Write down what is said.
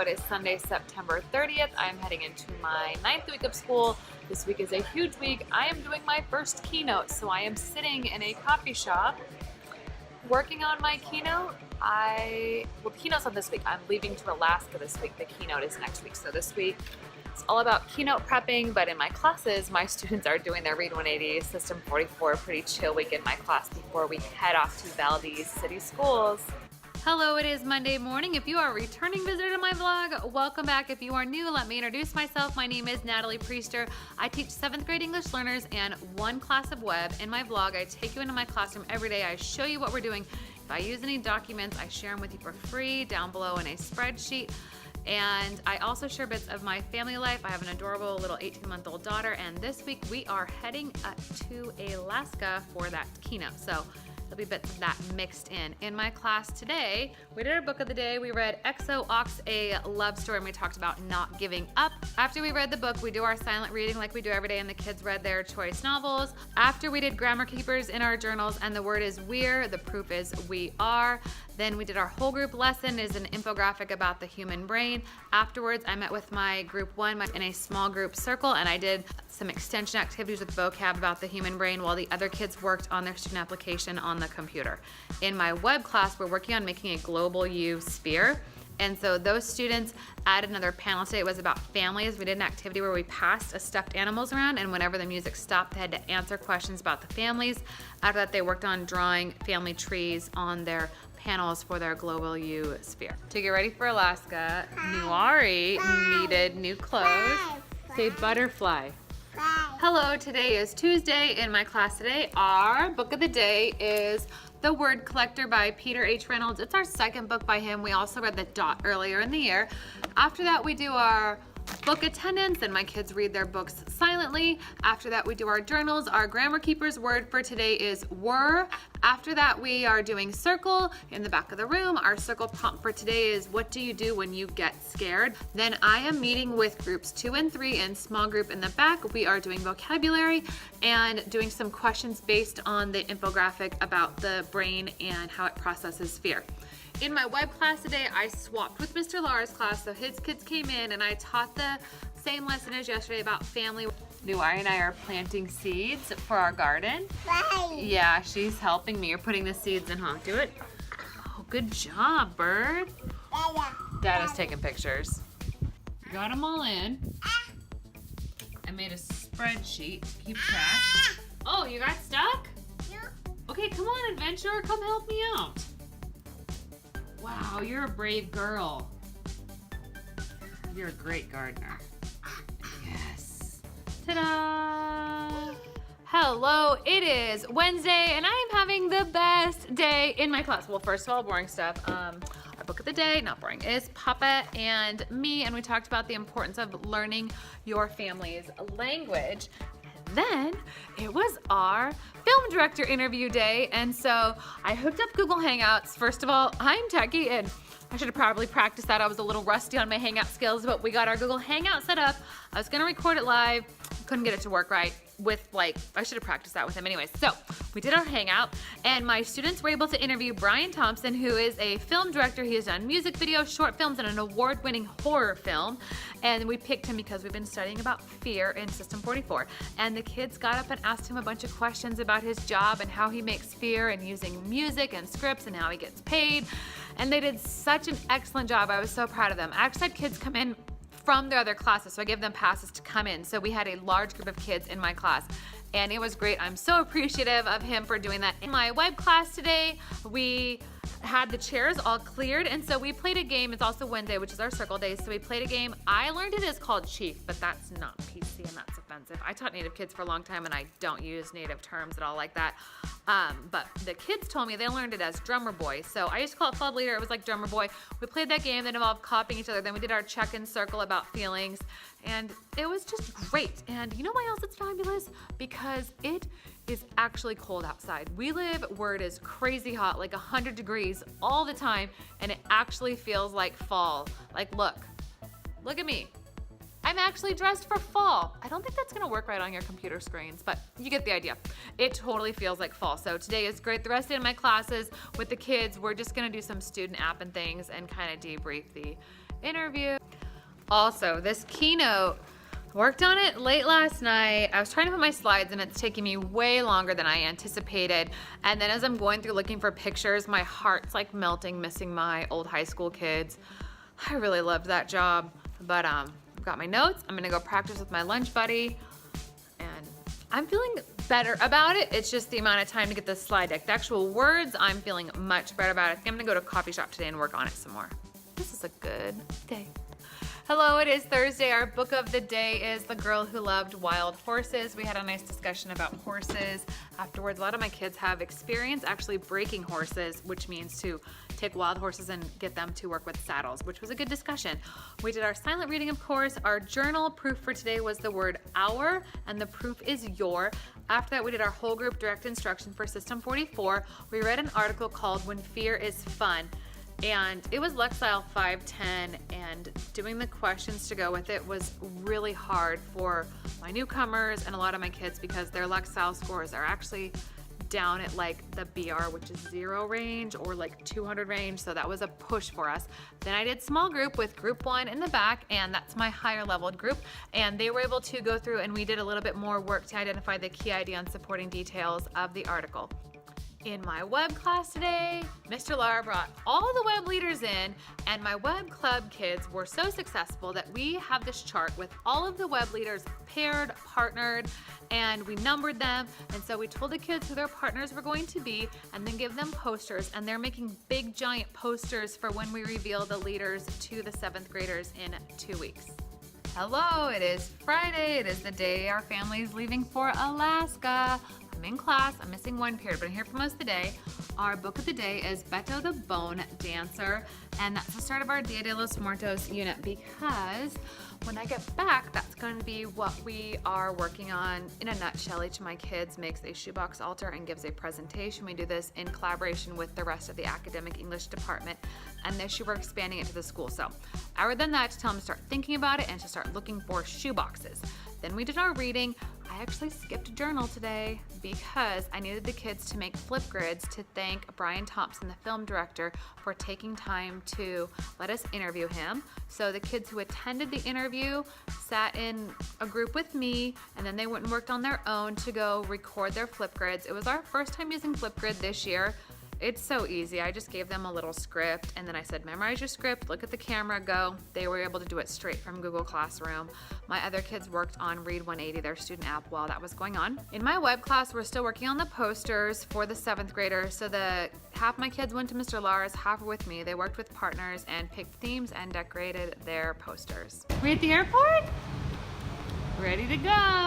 It is Sunday, September 30th. I'm heading into my 9th week of school. This week is a huge week. I am doing my first keynote, so I am sitting in a coffee shop working on my keynote. The keynote's on this week. I'm leaving to Alaska this week. The keynote is next week. So this week, it's all about keynote prepping, but in my classes, my students are doing their Read 180, System 44, pretty chill week in my class before we head off to Valdez City Schools. Hello, it is Monday morning. If you are a returning visitor to my vlog, welcome back. If you are new, let me introduce myself. My name is Natalie Priester. I teach 7th grade English learners and one class of web. In my vlog, I take you into my classroom every day. I show you what we're doing. If I use any documents, I share them with you for free down below in a spreadsheet. And I also share bits of my family life. I have an adorable little 18-month-old daughter, and this week we are heading to Alaska for that keynote. So there'll be bits of that mixed in. In my class today, we did our book of the day. We read XO Ox, a love story, and we talked about not giving up. After we read the book, we do our silent reading like we do every day, and the kids read their choice novels. After we did grammar keepers in our journals, and the word is we're, the proof is we are. Then we did our whole group lesson, is an infographic about the human brain. Afterwards, I met with my group one in a small group circle, and I did some extension activities with vocab about the human brain while the other kids worked on their student application on the computer. In my web class, we're working on making a global U sphere. And so those students added another panel today. It was about families. We did an activity where we passed stuffed animals around, and whenever the music stopped, they had to answer questions about the families. After that, they worked on drawing family trees on their panels for their global U sphere. To get ready for Alaska, Nuari needed new clothes. Say butterfly. Hello, today is Tuesday. In my class today, our book of the day is The Word Collector by Peter H. Reynolds. It's our second book by him. We also read The Dot earlier in the year. After that, we do our book attendance, and my kids read their books silently. After that, we do our journals. Our grammar keeper's word for today is were. After that, we are doing circle in the back of the room. Our circle prompt for today is what do you do when you get scared? Then I am meeting with groups 2 and 3 in small group in the back. We are doing vocabulary and doing some questions based on the infographic about the brain and how it processes fear. In my web class today, I swapped with Mr. Lara's class, so his kids came in and I taught the same lesson as yesterday about family. Nuari and I are planting seeds for our garden. Bye. Yeah, she's helping me. You're putting the seeds in, huh? Do it. Oh, good job, bird. Dada's taking pictures. You got them all in. I made a spreadsheet to keep track. Oh, you got stuck? Yeah. Okay, come on, adventurer, come help me out. Wow, you're a brave girl. You're a great gardener. Yes. Ta-da! Hello, it is Wednesday, and I am having the best day in my class. Well, first of all, boring stuff. Our book of the day, not boring, is Papa and me, and we talked about the importance of learning your family's language. Then it was our film director interview day, and so I hooked up Google Hangouts. First of all, I'm techie, and I should have probably practiced that. I was a little rusty on my Hangout skills, but we got our Google Hangout set up. I was gonna record it live, couldn't get it to work right with I should have practiced that with him anyways. So we did our Hangout, and my students were able to interview Brian Thompson, who is a film director. He has done music videos, short films, and an award-winning horror film. And we picked him because we've been studying about fear in System 44. And the kids got up and asked him a bunch of questions about his job and how he makes fear and using music and scripts and how he gets paid. And they did such an excellent job. I was so proud of them. I actually had kids come in from their other classes, so I gave them passes to come in. So we had a large group of kids in my class, and it was great. I'm so appreciative of him for doing that. In my web class today, we had the chairs all cleared, and so we played a game. It's also Wednesday, which is our circle day, so we played a game. I learned it is called Chief, but that's not PC and that's offensive. I taught Native kids for a long time, and I don't use Native terms at all like that. But the kids told me they learned it as drummer boy, so I used to call it club leader. It was like drummer boy. We played that game that involved copying each other. Then we did our check-in circle about feelings, and it was just great. And you know why else it's fabulous? Because it is actually cold outside. We live where it is crazy hot, like 100 degrees all the time, and it actually feels like fall. Like, look at me. I'm actually dressed for fall. I don't think that's gonna work right on your computer screens, but you get the idea. It totally feels like fall. So today is great. The rest of my classes with the kids, we're just gonna do some student app and things and kind of debrief the interview. Also, this keynote, worked on it late last night. I was trying to put my slides and it's taking me way longer than I anticipated. And then as I'm going through looking for pictures, my heart's like melting, missing my old high school kids. I really loved that job, but I've got my notes. I'm gonna go practice with my lunch buddy and I'm feeling better about it. It's just the amount of time to get the slide deck. The actual words, I'm feeling much better about it. I think I'm gonna go to a coffee shop today and work on it some more. This is a good day. Hello, it is Thursday. Our book of the day is The Girl Who Loved Wild Horses. We had a nice discussion about horses. Afterwards, a lot of my kids have experience actually breaking horses, which means to take wild horses and get them to work with saddles, which was a good discussion. We did our silent reading, of course. Our journal proof for today was the word our, and the proof is your. After that, we did our whole group direct instruction for System 44. We read an article called When Fear is Fun. And it was Lexile 510, and doing the questions to go with it was really hard for my newcomers and a lot of my kids because their Lexile scores are actually down at like the BR, which is 0 range, or like 200 range, so that was a push for us. Then I did small group with group 1 in the back, and that's my higher leveled group, and they were able to go through and we did a little bit more work to identify the key idea and supporting details of the article. In my web class today, Mr. Lara brought all the web leaders in, and my web club kids were so successful that we have this chart with all of the web leaders paired, partnered, and we numbered them. And so we told the kids who their partners were going to be and then give them posters, and they're making big giant posters for when we reveal the leaders to the 7th graders in 2 weeks. Hello, it is Friday. It is the day our family is leaving for Alaska. I'm in class, I'm missing one period, but I'm here for most of the day. Our book of the day is Beto the Bone Dancer, and that's the start of our Dia de los Muertos unit because when I get back, that's going to be what we are working on. In a nutshell, each of my kids makes a shoebox altar and gives a presentation. We do this in collaboration with the rest of the academic English department, and this year we're expanding it to the school. So other than that, to tell them to start thinking about it and to start looking for shoeboxes. Then we did our reading. I actually skipped a journal today because I needed the kids to make Flipgrids to thank Brian Thompson, the film director, for taking time to let us interview him. So the kids who attended the interview sat in a group with me, and then they went and worked on their own to go record their Flipgrids. It was our first time using Flipgrid this year. It's so easy. I just gave them a little script and then I said, memorize your script, look at the camera, go. They were able to do it straight from Google Classroom. My other kids worked on Read 180, their student app, while that was going on. In my web class, we're still working on the posters for the 7th graders. So half my kids went to Mr. Lara's, half were with me. They worked with partners and picked themes and decorated their posters. We at the airport? Ready to go.